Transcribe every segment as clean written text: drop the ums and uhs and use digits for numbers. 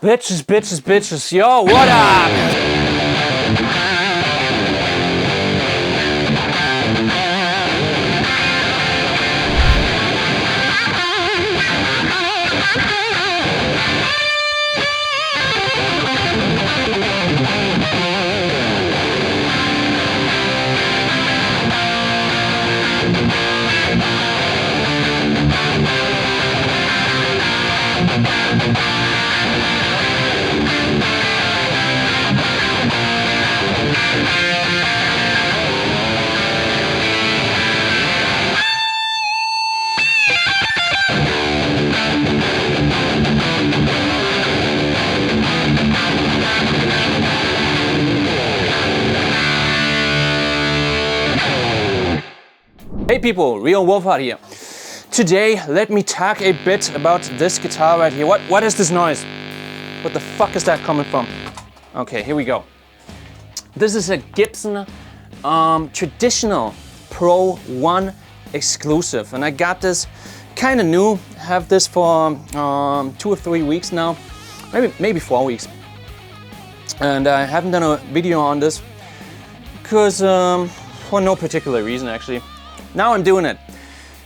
Bitches, bitches, bitches. Yo, what up? Hey people, Real Wolfhard here. Today, let me talk a bit about this guitar right here. What is this noise? What the fuck is that coming from? Okay, here we go. This is a Gibson traditional Pro 1 exclusive, and I got this kind of new. Have this for 2 or 3 weeks now, maybe 4 weeks, and I haven't done a video on this because for no particular reason actually. Now I'm doing it.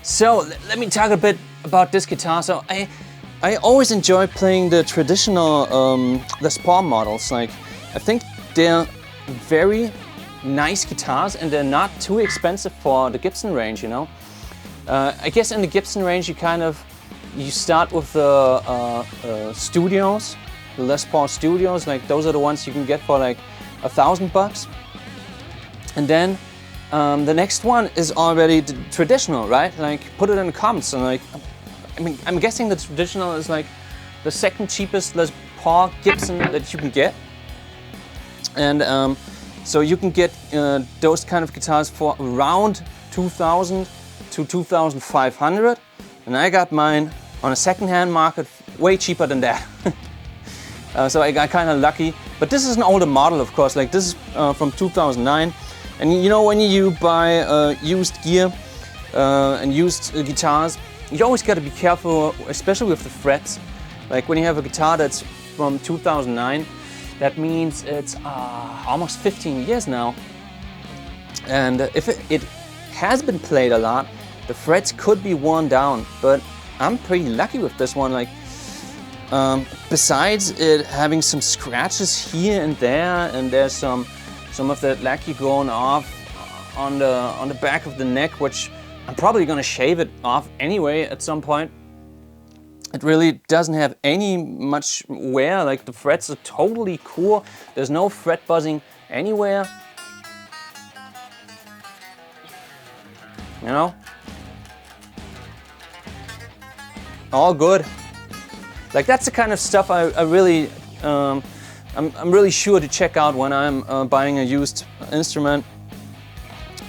So let me talk a bit about this guitar. So I always enjoy playing the traditional Les Paul models. Like, I think they're very nice guitars and they're not too expensive for the Gibson range, you know. I guess in the Gibson range you start with the studios, the Les Paul studios. Like, those are the ones you can get for like $1,000, and then the next one is already the traditional, right? Like, put it in the comments. And like, I mean, I'm guessing the traditional is like the second cheapest Les Paul Gibson that you can get. And so you can get those kind of guitars for around 2,000 to 2,500. And I got mine on a second-hand market way cheaper than that. So I got kind of lucky. But this is an older model, of course. Like, this is from 2009. And you know, when you buy used gear and used guitars, you always got to be careful, especially with the frets. Like, when you have a guitar that's from 2009, that means it's almost 15 years now. And if it has been played a lot, the frets could be worn down. But I'm pretty lucky with this one. Like, besides it having some scratches here and there, and there's some of the lacquer going off on the back of the neck, which I'm probably gonna shave it off anyway at some point. It really doesn't have any much wear. Like, the frets are totally cool. There's no fret buzzing anywhere. You know? All good. Like, that's the kind of stuff I really I'm really sure to check out when I'm buying a used instrument.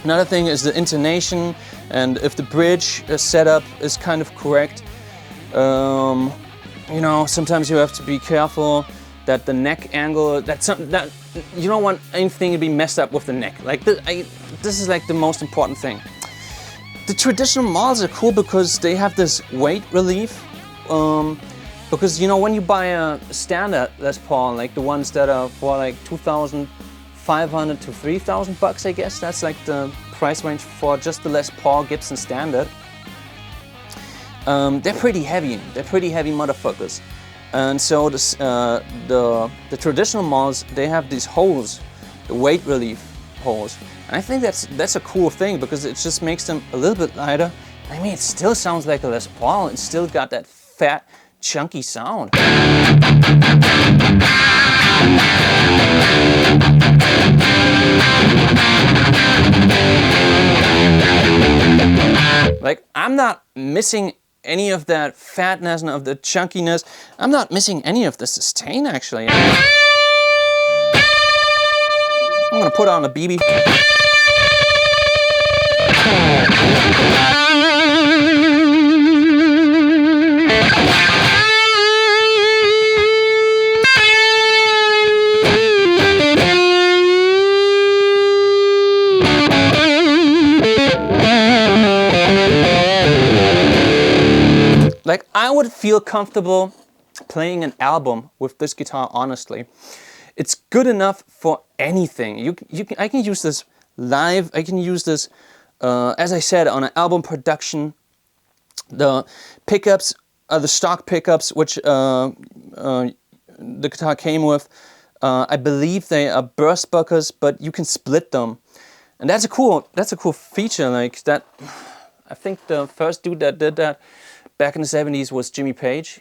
Another thing is the intonation, and if the bridge setup is kind of correct. You know, sometimes you have to be careful that the neck angle, that you don't want anything to be messed up with the neck. Like, this is like the most important thing. The traditional models are cool because they have this weight relief. Because, you know, when you buy a standard Les Paul, like the ones that are for like 2,500 to 3,000 bucks, I guess that's like the price range for just the Les Paul Gibson standard. They're pretty heavy. They're pretty heavy motherfuckers. And so this, the traditional models, they have these holes, the weight relief holes. And I think that's a cool thing because it just makes them a little bit lighter. I mean, it still sounds like a Les Paul. It's still got that fat, chunky sound. Like, I'm not missing any of that fatness and of the chunkiness. I'm not missing any of the sustain actually. I'm gonna put on a BB. Like, I would feel comfortable playing an album with this guitar, honestly. It's good enough for anything. I can use this live. I can use this, as I said, on an album production. The pickups are the stock pickups, which the guitar came with. I believe they are burst buckers, but you can split them, and that's a cool feature. Like that, I think the first dude that did that back in the 70s was Jimmy Page.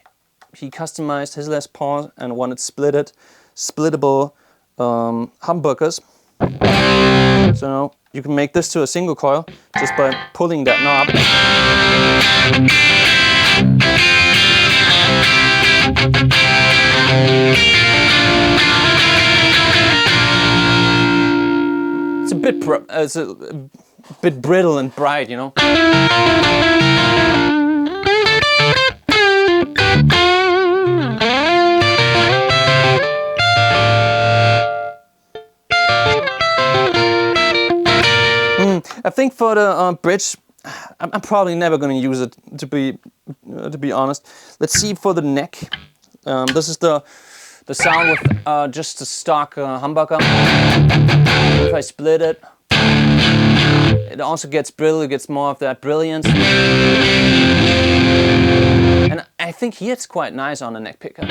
He customized his Les Paul and wanted splittable humbuckers. So you can make this to a single coil just by pulling that knob. It's a bit brittle and bright, you know. I think for the bridge, I'm probably never going to use it, to be honest. Let's see for the neck. This is the sound with just the stock humbucker. If I split it, it also gets brittle. It gets more of that brilliance. And I think here it's quite nice on the neck pickup.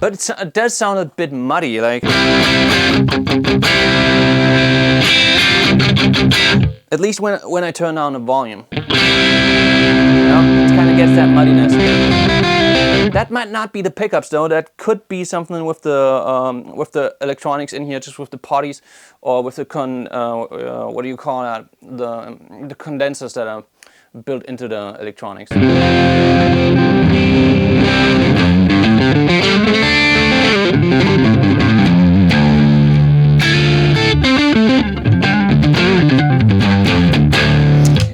But it does sound a bit muddy, like. At least when I turn down the volume. You know, it kind of gets that muddiness. That might not be the pickups though. That could be something with the electronics in here, just with the potties, or with the what do you call that? The condensers that are built into the electronics.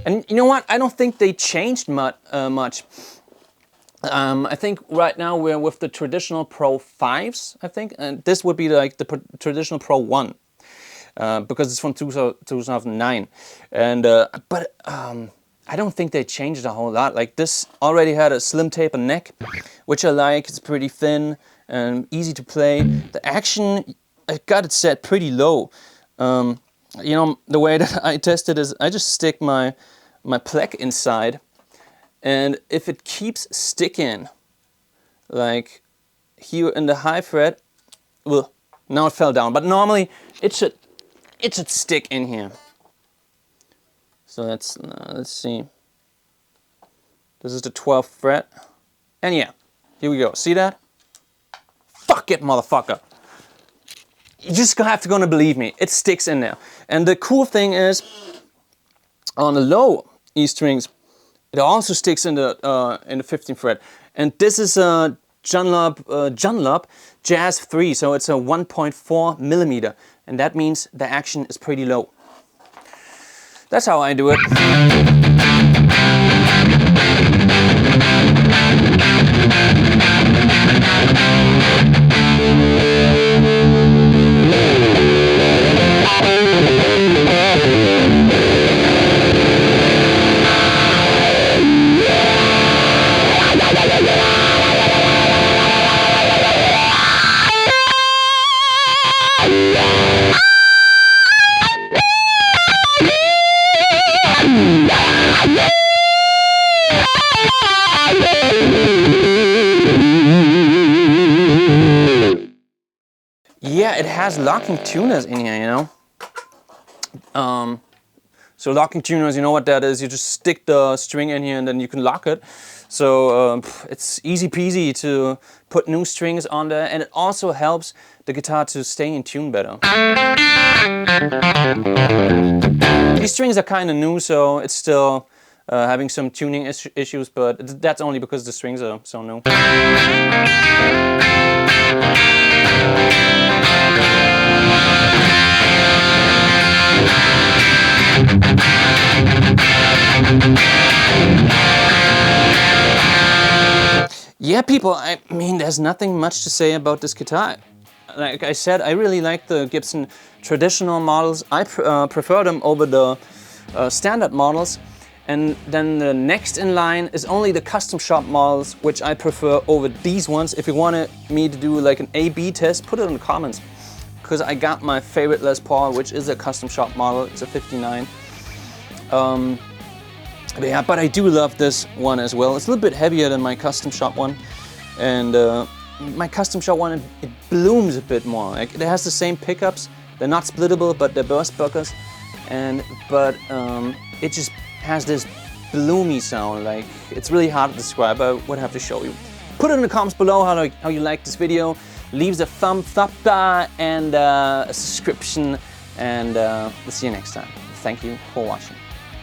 And you know what? I don't think they changed much. I think right now we're with the traditional Pro 5s, I think, and this would be like the traditional Pro 1, because it's from 2009. And but I don't think they changed a whole lot. Like this already had a slim taper neck, which I like. It's pretty thin and easy to play. The action, I got it set pretty low. You know, the way that I test it is I just stick my plec inside, and if it keeps sticking, like here in the high fret, well, now it fell down, but normally it should stick in here. So let's see. This is the 12th fret, and yeah, here we go. See that? Fuck it, motherfucker. You just have to believe me. It sticks in there. And the cool thing is, on the low E strings, it also sticks in the 15th fret. And this is a Dunlop Jazz 3, so it's a 1.4 millimeter, and that means the action is pretty low. That's how I do it. Yeah, it has locking tuners in here, you know. So locking tuners, you know what that is? You just stick the string in here and then you can lock it. So it's easy peasy to put new strings on there, and it also helps the guitar to stay in tune better. These strings are kind of new, so it's still having some tuning issues, but that's only because the strings are so new. yeah, people, I mean, there's nothing much to say about this guitar. Like I said, I really like the Gibson traditional models. I prefer them over the standard models. And then the next in line is only the custom shop models, which I prefer over these ones. If you wanted me to do like an A/B test, put it in the comments. Because I got my favorite Les Paul, which is a custom shop model. It's a 59. Yeah, but I do love this one as well. It's a little bit heavier than my custom shop one. And my custom shop one, it blooms a bit more. Like, it has the same pickups. They're not splittable, but they're burst buckers. But it just has this bloomy sound. Like, it's really hard to describe. I would have to show you. Put it in the comments below how you like this video. Leave a thumbs up and a subscription, and we'll see you next time. Thank you for watching.